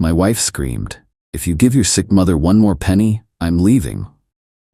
My wife screamed, "If you give your sick mother one more penny, I'm leaving."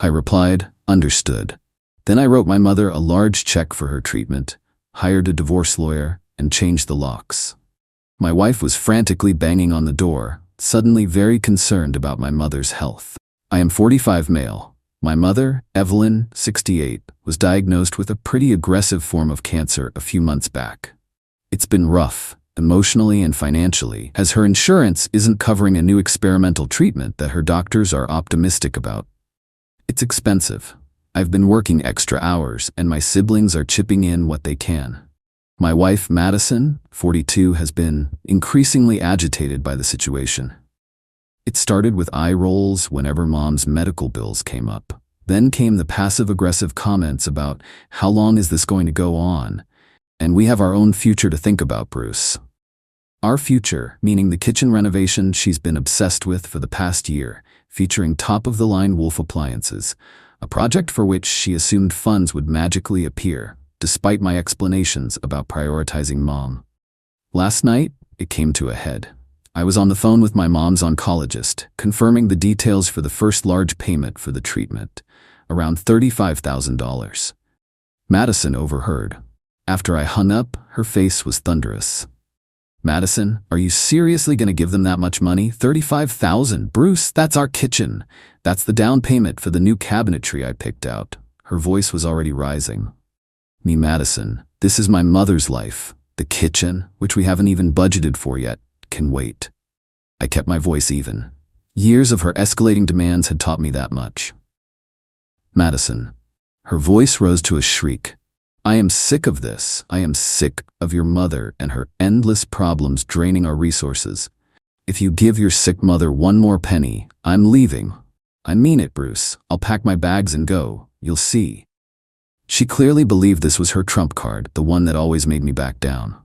I replied, "Understood." Then I wrote my mother a large check for her treatment, hired a divorce lawyer, and changed the locks. My wife was frantically banging on the door, suddenly very concerned about my mother's health. I am 45 male. My mother, Evelyn, 68, was diagnosed with a pretty aggressive form of cancer a few months back. It's been rough, emotionally and financially, as her insurance isn't covering a new experimental treatment that her doctors are optimistic about. It's expensive. I've been working extra hours, and my siblings are chipping in what they can. My wife, Madison, 42, has been increasingly agitated by the situation. It started with eye rolls whenever Mom's medical bills came up. Then came the passive-aggressive comments about, "How long is this going to go on? And we have our own future to think about, Bruce." Our future, meaning the kitchen renovation she's been obsessed with for the past year, featuring top-of-the-line Wolf appliances, a project for which she assumed funds would magically appear, despite my explanations about prioritizing Mom. Last night, it came to a head. I was on the phone with my mom's oncologist, confirming the details for the first large payment for the treatment, around $35,000. Madison overheard. After I hung up, her face was thunderous. "Madison, are you seriously going to give them that much money? $35,000? Bruce, that's our kitchen. That's the down payment for the new cabinetry I picked out." Her voice was already rising. "Me, Madison, this is my mother's life. The kitchen, which we haven't even budgeted for yet, can wait." I kept my voice even. Years of her escalating demands had taught me that much. "Madison." Her voice rose to a shriek. "I am sick of this. I am sick of your mother and her endless problems draining our resources. If you give your sick mother one more penny, I'm leaving. I mean it, Bruce. I'll pack my bags and go. You'll see." She clearly believed this was her trump card, the one that always made me back down.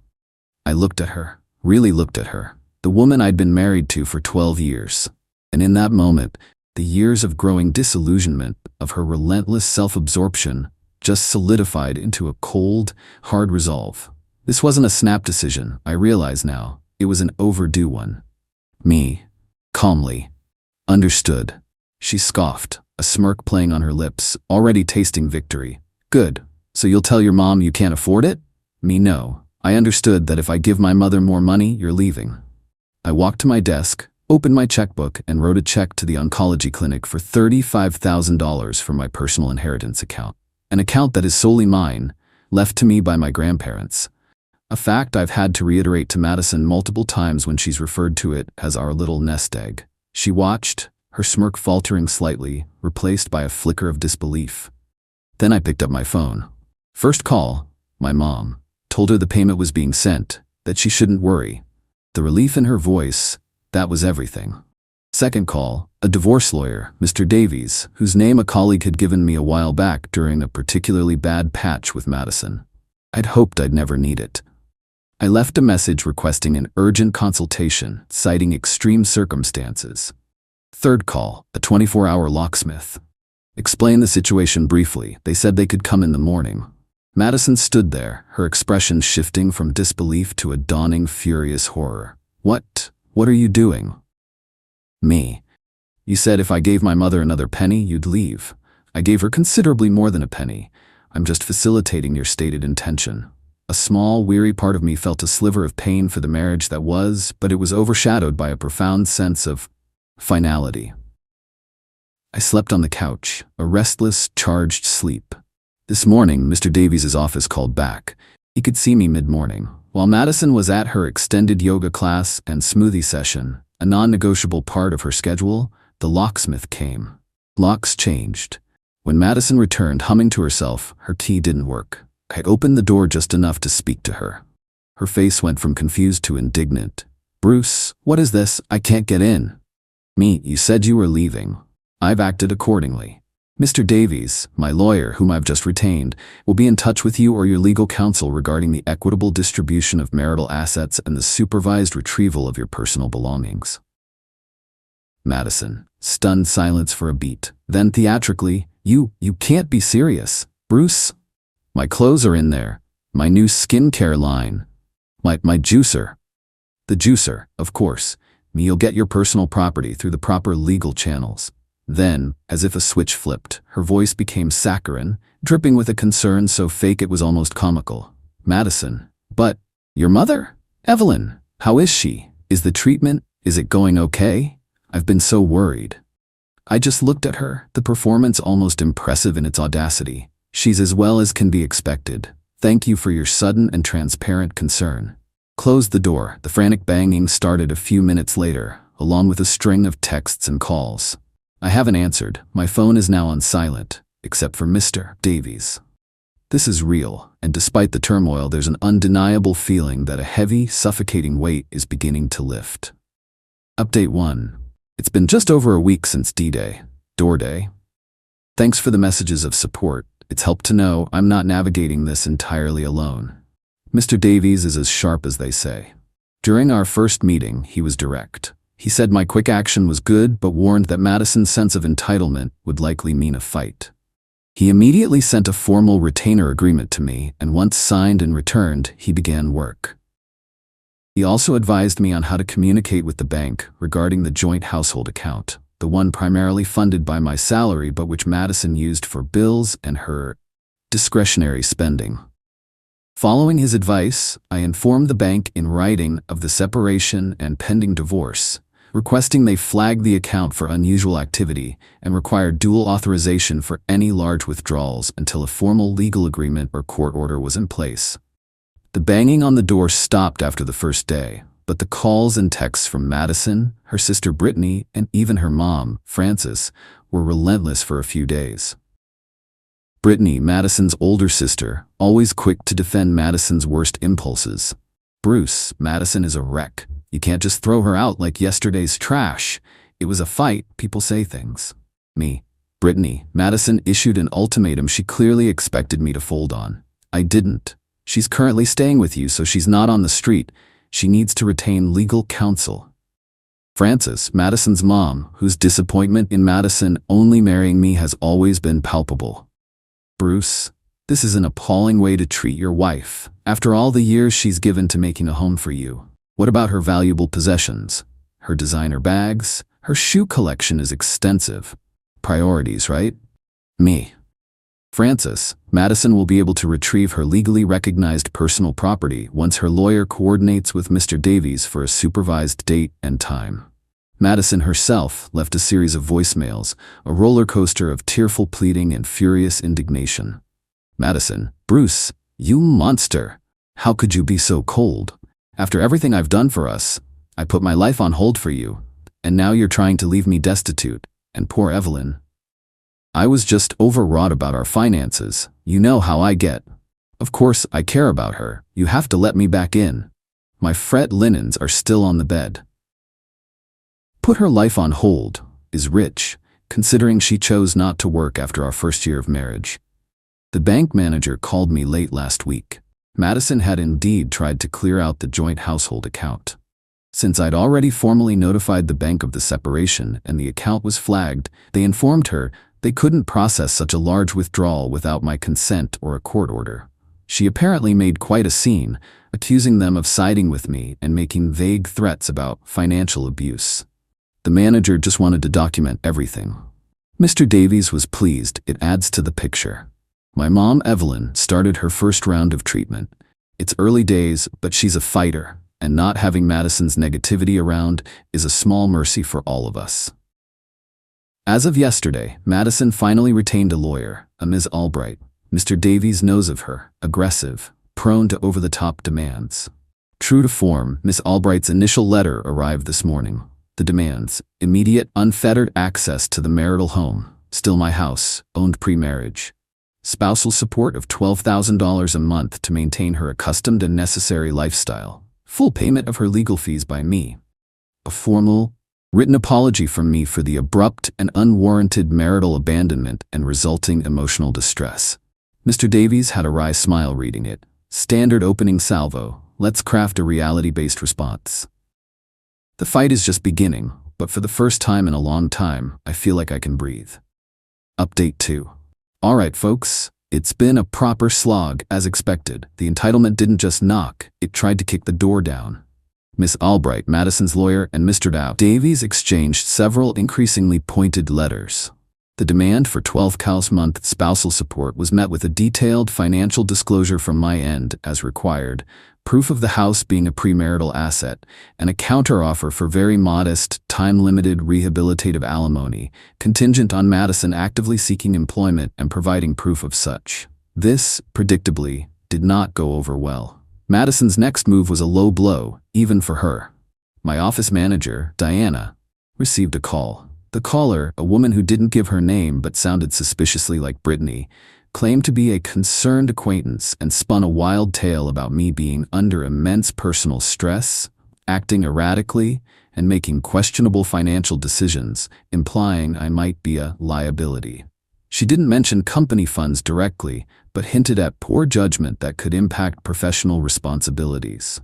I looked at her, really looked at her, the woman I'd been married to for 12 years. And in that moment, the years of growing disillusionment, of her relentless self-absorption, just solidified into a cold, hard resolve. This wasn't a snap decision, I realize now. It was an overdue one. Me, calmly, "Understood." She scoffed, a smirk playing on her lips, already tasting victory. "Good. So you'll tell your mom you can't afford it?" Me, "No. I understood that if I give my mother more money, you're leaving." I walked to my desk, opened my checkbook, and wrote a check to the oncology clinic for $35,000 from my personal inheritance account. An account that is solely mine, left to me by my grandparents. A fact I've had to reiterate to Madison multiple times when she's referred to it as our little nest egg. She watched, her smirk faltering slightly, replaced by a flicker of disbelief. Then I picked up my phone. First call, my mom. Told her the payment was being sent, that she shouldn't worry. The relief in her voice, that was everything. Second call, a divorce lawyer, Mr. Davies, whose name a colleague had given me a while back during a particularly bad patch with Madison. I'd hoped I'd never need it. I left a message requesting an urgent consultation, citing extreme circumstances. Third call, a 24-hour locksmith. Explained the situation briefly. They said they could come in the morning. Madison stood there, her expression shifting from disbelief to a dawning furious horror. What are you doing?" Me, "You said if I gave my mother another penny, you'd leave. I gave her considerably more than a penny. I'm just facilitating your stated intention." A small, weary part of me felt a sliver of pain for the marriage that was, but it was overshadowed by a profound sense of finality. I slept on the couch, a restless, charged sleep. This morning, Mr. Davies' office called back. He could see me mid-morning. While Madison was at her extended yoga class and smoothie session, a non-negotiable part of her schedule, the locksmith came. Locks changed. When Madison returned humming to herself, her key didn't work. I opened the door just enough to speak to her. Her face went from confused to indignant. "Bruce, what is this? I can't get in." Me, "You said you were leaving. I've acted accordingly. Mr. Davies, my lawyer, whom I've just retained, will be in touch with you or your legal counsel regarding the equitable distribution of marital assets and the supervised retrieval of your personal belongings." Madison, stunned silence for a beat. Then theatrically, You can't be serious. Bruce? My clothes are in there. My new skincare line. My juicer." The juicer, of course. Me, you'll get your personal property through the proper legal channels. Then, as if a switch flipped, her voice became saccharine, dripping with a concern so fake it was almost comical. Madison. But, your mother? Evelyn, how is she? Is the treatment, is it going okay? I've been so worried. I just looked at her, the performance almost impressive in its audacity. She's as well as can be expected. Thank you for your sudden and transparent concern. Closed the door. The frantic banging started a few minutes later, along with a string of texts and calls. I haven't answered. My phone is now on silent, except for Mr. Davies. This is real, and despite the turmoil, there's an undeniable feeling that a heavy, suffocating weight is beginning to lift. Update 1. It's been just over a week since D-Day, Door Day. Thanks for the messages of support. It's helped to know I'm not navigating this entirely alone. Mr. Davies is as sharp as they say. During our first meeting, he was direct. He said my quick action was good, but warned that Madison's sense of entitlement would likely mean a fight. He immediately sent a formal retainer agreement to me, and once signed and returned, he began work. He also advised me on how to communicate with the bank regarding the joint household account, the one primarily funded by my salary but which Madison used for bills and her discretionary spending. Following his advice, I informed the bank in writing of the separation and pending divorce, requesting they flag the account for unusual activity and require dual authorization for any large withdrawals until a formal legal agreement or court order was in place. The banging on the door stopped after the first day, but the calls and texts from Madison, her sister Brittany, and even her mom, Frances, were relentless for a few days. Brittany, Madison's older sister, always quick to defend Madison's worst impulses. Bruce, Madison is a wreck. You can't just throw her out like yesterday's trash. It was a fight, people say things. Me, Brittany, Madison issued an ultimatum she clearly expected me to fold on. I didn't. She's currently staying with you, so she's not on the street. She needs to retain legal counsel. Frances, Madison's mom, whose disappointment in Madison only marrying me has always been palpable. Bruce, this is an appalling way to treat your wife, after all the years she's given to making a home for you. What about her valuable possessions? Her designer bags? Her shoe collection is extensive. Priorities, right? Me. Frances, Madison will be able to retrieve her legally recognized personal property once her lawyer coordinates with Mr. Davies for a supervised date and time. Madison herself left a series of voicemails, a roller coaster of tearful pleading and furious indignation. Madison, Bruce, you monster! How could you be so cold? After everything I've done for us, I put my life on hold for you, and now you're trying to leave me destitute, and poor Evelyn. I was just overwrought about our finances. You know how I get. Of course, I care about her. You have to let me back in. My fret linens are still on the bed. Put her life on hold is rich, considering she chose not to work after our first year of marriage. The bank manager called me late last week. Madison had indeed tried to clear out the joint household account. Since I'd already formally notified the bank of the separation and the account was flagged, they informed her they couldn't process such a large withdrawal without my consent or a court order. She apparently made quite a scene, accusing them of siding with me and making vague threats about financial abuse. The manager just wanted to document everything. Mr. Davies was pleased. It adds to the picture. My mom, Evelyn, started her first round of treatment. It's early days, but she's a fighter, and not having Madison's negativity around is a small mercy for all of us. As of yesterday, Madison finally retained a lawyer, a Ms. Albright. Mr. Davies knows of her, aggressive, prone to over-the-top demands. True to form, Ms. Albright's initial letter arrived this morning. The demands: immediate, unfettered access to the marital home, still my house, owned pre-marriage. Spousal support of $12,000 a month to maintain her accustomed and necessary lifestyle. Full payment of her legal fees by me. A formal, written apology from me for the abrupt and unwarranted marital abandonment and resulting emotional distress. Mr. Davies had a wry smile reading it. Standard opening salvo. Let's craft a reality-based response. The fight is just beginning, but for the first time in a long time, I feel like I can breathe. Update 2. Alright folks, it's been a proper slog as expected. The entitlement didn't just knock, it tried to kick the door down. Miss Albright, Madison's lawyer, and Mr. Davies exchanged several increasingly pointed letters. The demand for 12 cows month spousal support was met with a detailed financial disclosure from my end as required, proof of the house being a premarital asset, and a counteroffer for very modest, time-limited rehabilitative alimony, contingent on Madison actively seeking employment and providing proof of such. This, predictably, did not go over well. Madison's next move was a low blow, even for her. My office manager, Diana, received a call. The caller, a woman who didn't give her name but sounded suspiciously like Brittany, claimed to be a concerned acquaintance and spun a wild tale about me being under immense personal stress, acting erratically, and making questionable financial decisions, implying I might be a liability. She didn't mention company funds directly, but hinted at poor judgment that could impact professional responsibilities.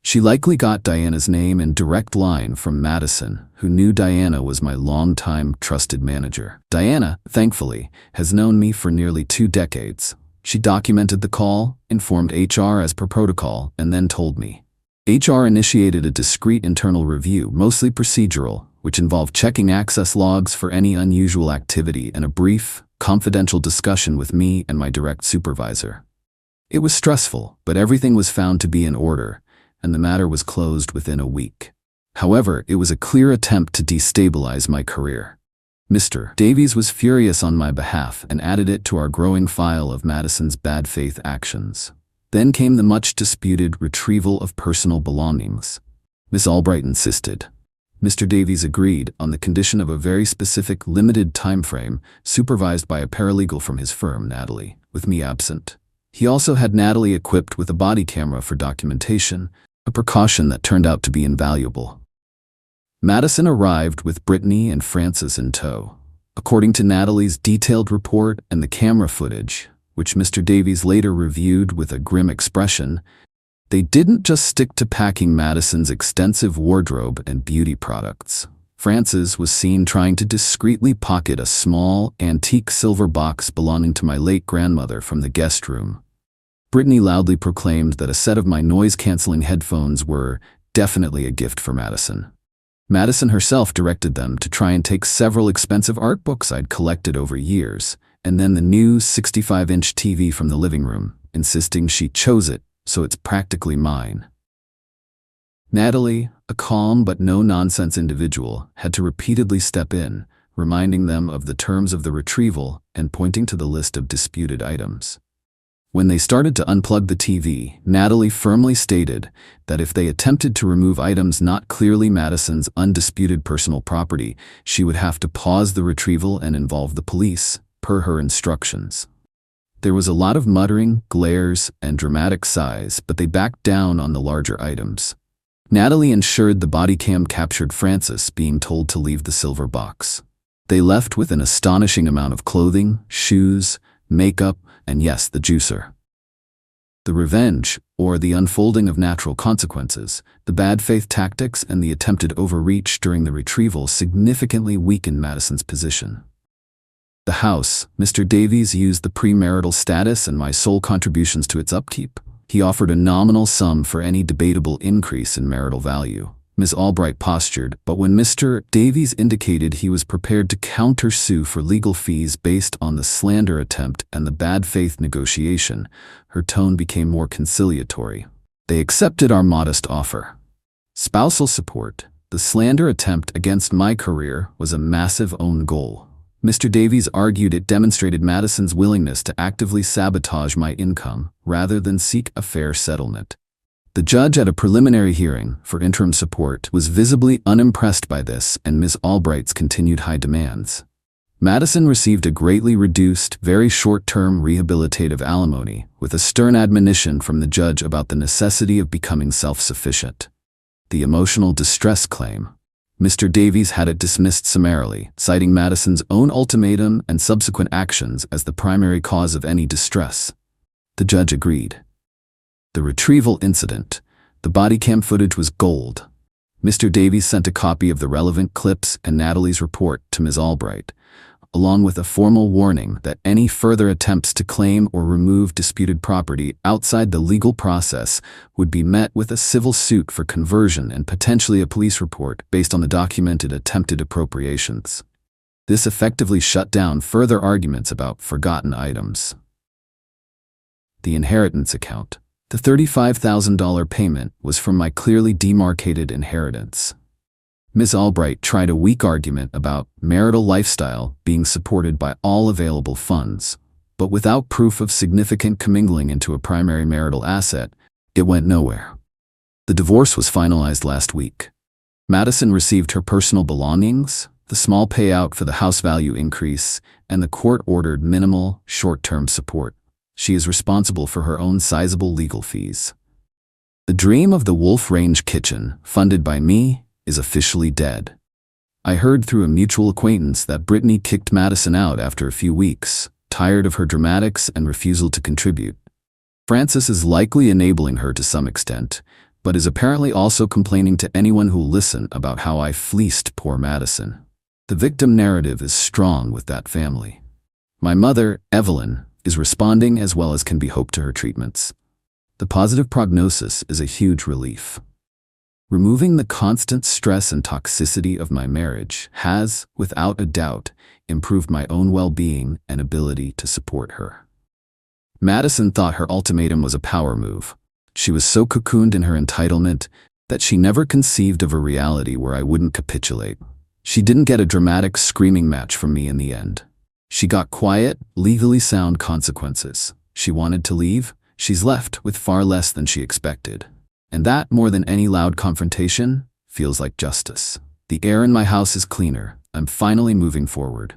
She likely got Diana's name in direct line from Madison, who knew Diana was my longtime trusted manager. Diana, thankfully, has known me for nearly 2 decades. She documented the call, informed HR as per protocol, and then told me. HR initiated a discreet internal review, mostly procedural, which involved checking access logs for any unusual activity and a brief, confidential discussion with me and my direct supervisor. It was stressful, but everything was found to be in order, and the matter was closed within a week. However, it was a clear attempt to destabilize my career. Mr. Davies was furious on my behalf and added it to our growing file of Madison's bad faith actions. Then came the much disputed retrieval of personal belongings. Miss Albright insisted. Mr. Davies agreed on the condition of a very specific limited time frame, supervised by a paralegal from his firm, Natalie, with me absent. He also had Natalie equipped with a body camera for documentation, a precaution that turned out to be invaluable. Madison arrived with Brittany and Francis in tow. According to Natalie's detailed report and the camera footage, which Mr. Davies later reviewed with a grim expression, they didn't just stick to packing Madison's extensive wardrobe and beauty products. Francis was seen trying to discreetly pocket a small, antique silver box belonging to my late grandmother from the guest room. Brittany loudly proclaimed that a set of my noise-canceling headphones were definitely a gift for Madison. Madison herself directed them to try and take several expensive art books I'd collected over years, and then the new 65-inch TV from the living room, insisting she chose it, so it's practically mine. Natalie, a calm but no-nonsense individual, had to repeatedly step in, reminding them of the terms of the retrieval and pointing to the list of disputed items. When they started to unplug the TV, Natalie firmly stated that if they attempted to remove items not clearly Madison's undisputed personal property, she would have to pause the retrieval and involve the police, per her instructions. There was a lot of muttering, glares, and dramatic sighs, but they backed down on the larger items. Natalie ensured the body cam captured Francis being told to leave the silver box. They left with an astonishing amount of clothing, shoes, makeup, and yes, the juicer. The revenge, or the unfolding of natural consequences, the bad faith tactics, and the attempted overreach during the retrieval significantly weakened Madison's position. The house, Mr. Davies used the premarital status and my sole contributions to its upkeep. He offered a nominal sum for any debatable increase in marital value. Ms. Albright postured, but when Mr. Davies indicated he was prepared to countersue for legal fees based on the slander attempt and the bad faith negotiation, her tone became more conciliatory. They accepted our modest offer. Spousal support, the slander attempt against my career, was a massive own goal. Mr. Davies argued it demonstrated Madison's willingness to actively sabotage my income rather than seek a fair settlement. The judge at a preliminary hearing for interim support was visibly unimpressed by this and Ms. Albright's continued high demands. Madison received a greatly reduced, very short-term rehabilitative alimony with a stern admonition from the judge about the necessity of becoming self-sufficient. The emotional distress claim, Mr. Davies had it dismissed summarily, citing Madison's own ultimatum and subsequent actions as the primary cause of any distress. The judge agreed. The retrieval incident, the body cam footage was gold. Mr. Davies sent a copy of the relevant clips and Natalie's report to Ms. Albright, along with a formal warning that any further attempts to claim or remove disputed property outside the legal process would be met with a civil suit for conversion and potentially a police report based on the documented attempted appropriations. This effectively shut down further arguments about forgotten items. The inheritance account. The $35,000 payment was from my clearly demarcated inheritance. Ms. Albright tried a weak argument about marital lifestyle being supported by all available funds, but without proof of significant commingling into a primary marital asset, it went nowhere. The divorce was finalized last week. Madison received her personal belongings, the small payout for the house value increase, and the court-ordered minimal, short-term support. She is responsible for her own sizable legal fees. The dream of the Wolf Range kitchen, funded by me, is officially dead. I heard through a mutual acquaintance that Brittany kicked Madison out after a few weeks, tired of her dramatics and refusal to contribute. Francis is likely enabling her to some extent, but is apparently also complaining to anyone who'll listen about how I fleeced poor Madison. The victim narrative is strong with that family. My mother, Evelyn, is responding as well as can be hoped to her treatments. The positive prognosis is a huge relief. Removing the constant stress and toxicity of my marriage has, without a doubt, improved my own well-being and ability to support her. Madison thought her ultimatum was a power move. She was so cocooned in her entitlement that she never conceived of a reality where I wouldn't capitulate. She didn't get a dramatic screaming match from me in the end. She got quiet, legally sound consequences. She wanted to leave. She's left with far less than she expected. And that, more than any loud confrontation, feels like justice. The air in my house is cleaner. I'm finally moving forward.